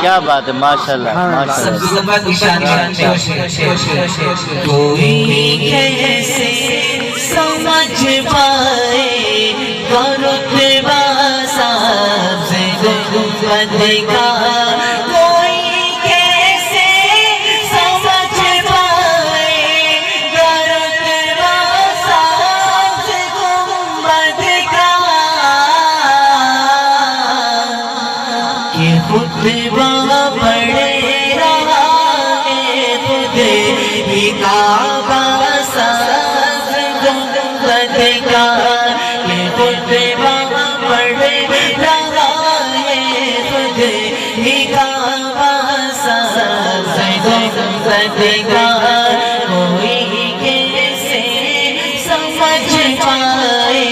کیا بات ہے، ماشاءاللہ ماشاءاللہ۔ کوئی کیسے سمجھ پائے رتبہ سبز گنبد کا، کوئی کیسے سمجھ پائے رتبہ سبز گنبد کا، کہ خطبہ پڑھ رہا ہے خود ہی کعبہ سبز گنبد کا، کہ خطبہ پڑھ رہا ہے خود ہی کعبہ سبز گنبد کا، کوئی کیسے سمجھ پائے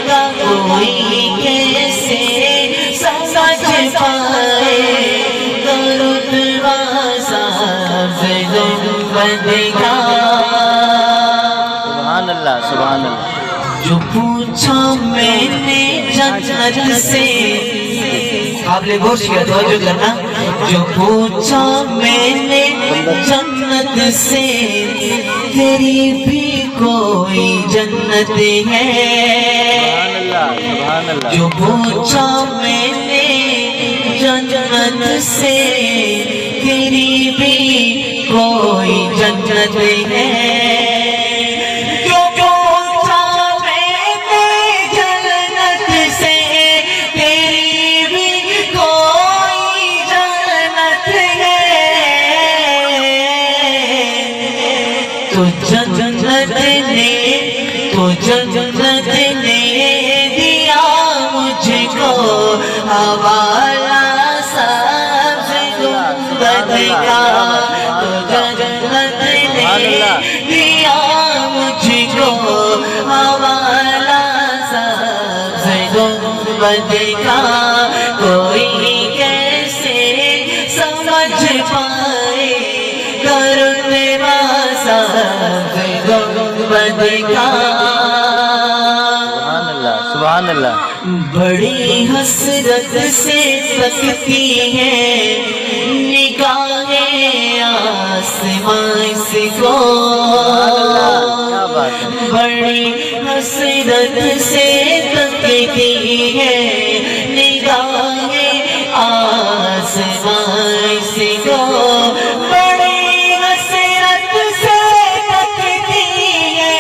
گا، کوئی کیسے سمجھ پائے گا رتبہ سبز گنبد کا۔ سبحان اللہ سبحان اللہ۔ جو پوچھا میں نے جنت سے، آپ نے غور کیا، توجہ کرنا، جو پوچھا میں نے جنت سے، تیری بھی کوئی جنت ہے، سبحان اللہ۔ جو پوچھا میں نے جنت سے، تیری بھی کوئی جنت ہے، جو پوچھا میں نے جنت سے، تیری بھی کوئی جنت ہے، تو جنت نے دیا مجھ کو حوالہ سبز گنبد کا، تو جنت نے دیا مجھ کو حوالہ سبز گنبد کا، کوئی کیسے سمجھ پائے گا رتبہ سبز گنبد کا۔ سبحان اللہ سبحان اللہ۔ بڑی حسرت سے تکتی ہے نگاہیں آسمان سے کو، بڑی حسرت سے تکتی ہے نگاہیں آسمان سے کو، بڑی حسرت سے تکتی ہے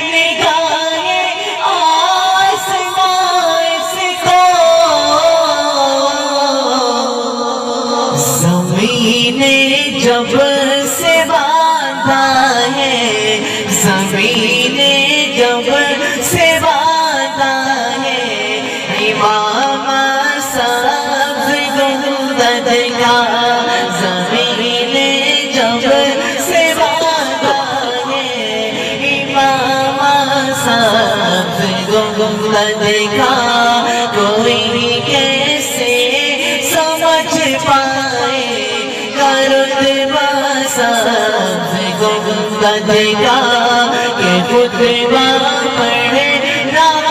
نگاہیں آسمان سے کو، زمین نے جب سے باندھا ہے، زمین نے جب سے باندھا ہے، امام سبز گنبد کا، زمین نے جب سے باندھا ہے، امام سبز گنبد کا، کوئی کیسے سمجھ پائے گا رتبہ سبز گنبد کا، کہ خطبہ پڑھ رہا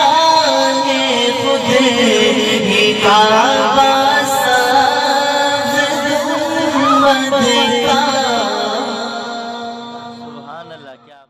ہے خود ہی کعبہ سبز گنبد کا۔ سبحان اللہ کیا